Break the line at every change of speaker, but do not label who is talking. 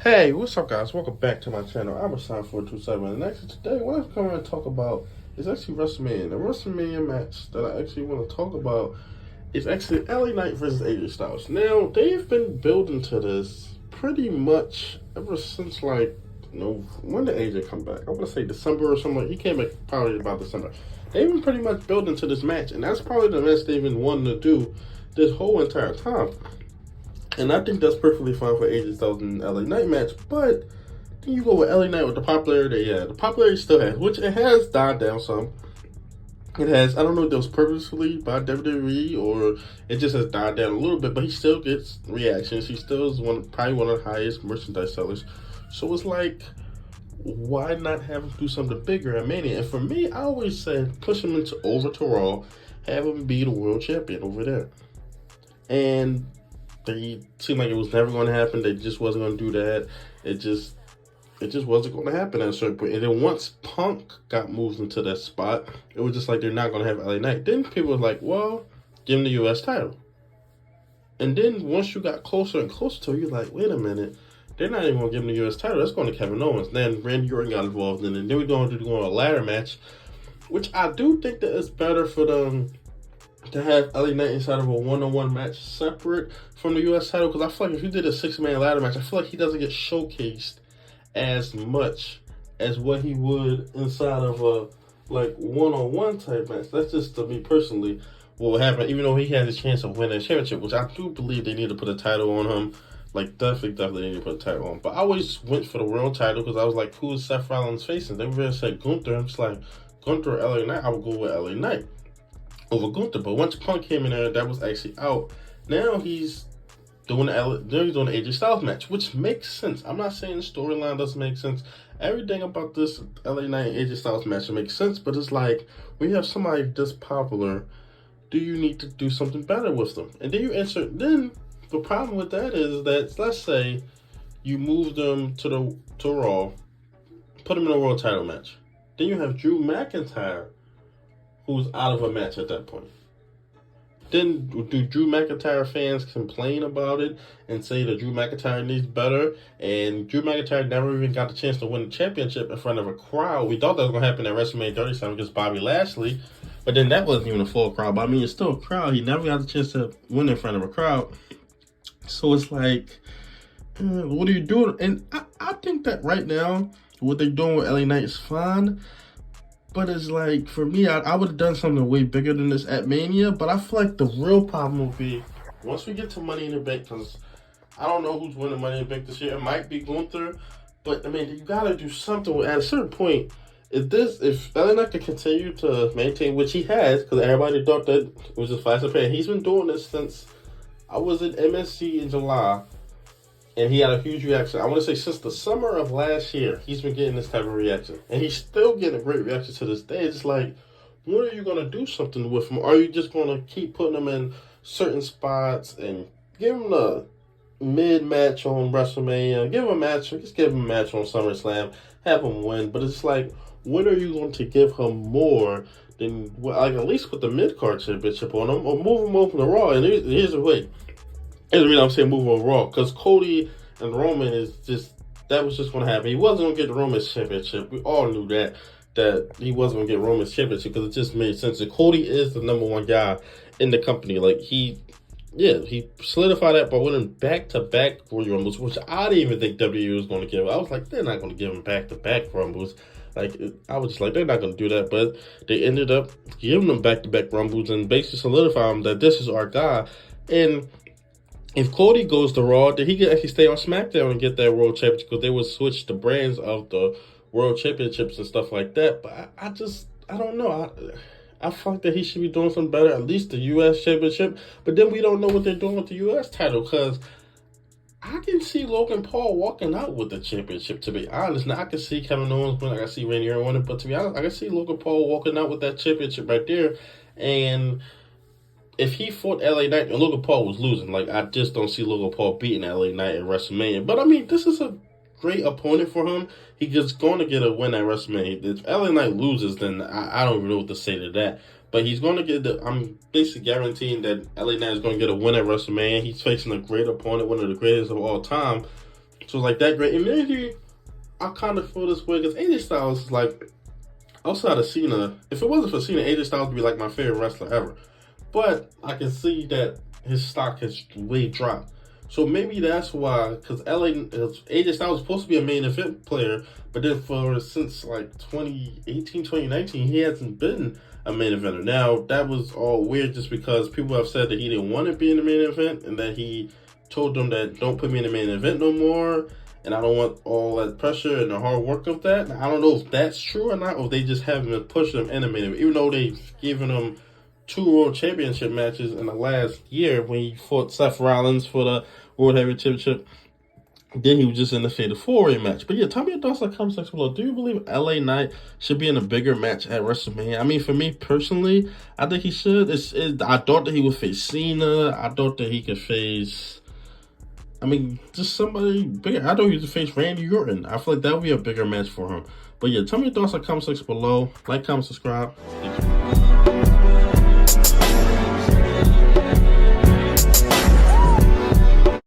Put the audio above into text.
Hey, what's up, guys? Welcome back to my channel. I'm Rashawn427, and actually today, what I'm coming to talk about is actually WrestleMania. The WrestleMania match that I actually want to talk about is actually LA Knight versus AJ Styles. Now, they've been building to this pretty much ever since, when did AJ come back? I want to say December or something. He came back probably about December. They've been pretty much building to this match, and that's probably the match they've been wanting to do this whole entire time. And I think that's perfectly fine for AJ Styles in LA Knight match, but then you go with LA Knight with the popularity, the popularity still has, which it has died down some. It has, I don't know if that was purposefully by WWE or it just has died down a little bit, but he still gets reactions. He still is probably one of the highest merchandise sellers. So it's like, why not have him do something bigger at Mania? And for me, I always said push him over to Raw, have him be the world champion over there. And they seemed like it was never going to happen. They just wasn't going to do that. It just wasn't going to happen at a certain point. And then once Punk got moved into that spot, it was just like they're not going to have LA Knight. Then people were like, well, give him the U.S. title. And then once you got closer and closer to it, you're like, wait a minute. They're not even going to give him the U.S. title. That's going to Kevin Owens. Then Randy Orton got involved in it. And then we're going to do a ladder match, which I do think that it's better for them to have LA Knight inside of a one-on-one match separate from the U.S. title, because I feel like if you did a six-man ladder match, I feel like he doesn't get showcased as much as what he would inside of a one-on-one type match. That's just to me personally what would happen, even though he has a chance of winning a championship, which I do believe they need to put a title on him. Definitely need to put a title on. But I always went for the world title because I was like, who is Seth Rollins facing? They were said Gunther. I'm just like, Gunther or LA Knight? I would go with LA Knight over Gunther. But once Punk came in there, that was actually out. Now he's doing the AJ Styles match, which makes sense. I'm not saying the storyline doesn't make sense. Everything about this LA Knight and AJ Styles match makes sense, but it's like, when you have somebody this popular, do you need to do something better with them? And then then the problem with that is that, let's say you move them to Raw, put them in a world title match. Then you have Drew McIntyre, who's out of a match at that point. Then do Drew McIntyre fans complain about it and say that Drew McIntyre needs better? And Drew McIntyre never even got the chance to win the championship in front of a crowd. We thought that was going to happen at WrestleMania 37 against Bobby Lashley, but then that wasn't even a full crowd. But I mean, it's still a crowd. He never got the chance to win in front of a crowd. So it's like, what are you doing? And I think that right now, what they're doing with LA Knight is fine. But it's like, for me, I would have done something way bigger than this at Mania. But I feel like the real problem will be, once we get to Money in the Bank, because I don't know who's winning Money in the Bank this year. It might be Gunther. But, I mean, you got to do something. At a certain point, if LA Knight can continue to maintain, which he has, because everybody thought that it was just flash and pan. He's been doing this since I was at MSC in July. And he had a huge reaction. I want to say since the summer of last year, he's been getting this type of reaction. And he's still getting a great reaction to this day. It's like, when are you going to do something with him? Or are you just going to keep putting him in certain spots and give him the mid-match on WrestleMania? Give him a match. Just give him a match on SummerSlam. Have him win. But it's like, when are you going to give him more than, at least put the mid-card championship on him? Or move him over to Raw? And here's the way. And the reason I'm saying move on Raw, because Cody and Roman that was just going to happen. He wasn't going to get the Roman's championship. We all knew that he wasn't going to get Roman's championship because it just made sense. And Cody is the number one guy in the company. He solidified that by winning back-to-back Royal Rumbles, which I didn't even think WWE was going to give. I was like, they're not going to give him back-to-back Rumbles. I was just like, they're not going to do that. But they ended up giving them back-to-back Rumbles and basically solidifying that this is our guy. And if Cody goes to Raw, then he can actually stay on SmackDown and get that World Championship, because they would switch the brands of the World Championships and stuff like that. But I don't know. I feel like that he should be doing something better, at least the U.S. Championship. But then we don't know what they're doing with the U.S. title, because I can see Logan Paul walking out with the championship, to be honest. Now, I can see Kevin Owens winning, I can see Randy Orton winning, but to be honest, I can see Logan Paul walking out with that championship right there. And if he fought LA Knight and Logan Paul was losing, I just don't see Logan Paul beating LA Knight at WrestleMania. But I mean, this is a great opponent for him. He's just going to get a win at WrestleMania. If LA Knight loses, then I don't even know what to say to that. But he's going to get I'm basically guaranteeing that LA Knight is going to get a win at WrestleMania. He's facing a great opponent, one of the greatest of all time. So it's like that great. And maybe I kind of feel this way because AJ Styles is like, outside of Cena, if it wasn't for Cena, AJ Styles would be like my favorite wrestler ever. But I can see that his stock has way dropped. So maybe that's why, because AJ Styles was supposed to be a main event player, but then since like 2018, 2019, he hasn't been a main eventer. Now, that was all weird just because people have said that he didn't want to be in the main event and that he told them that don't put me in the main event no more. And I don't want all that pressure and the hard work of that. I don't know if that's true or not, or if they just haven't been pushing him in the main event, even though they've given him 2 World Championship matches in the last year when he fought Seth Rollins for the World Heavyweight Championship. Then he was just in the Fatal 4-Way match. But yeah, tell me your thoughts in the comment section below. Do you believe LA Knight should be in a bigger match at WrestleMania? I mean, for me personally, I think he should. I thought that he would face Cena. I thought that he could face, just somebody bigger. I thought he would face Randy Orton. I feel like that would be a bigger match for him. But yeah, tell me your thoughts in the comment section below. Like, comment, subscribe. Thank you.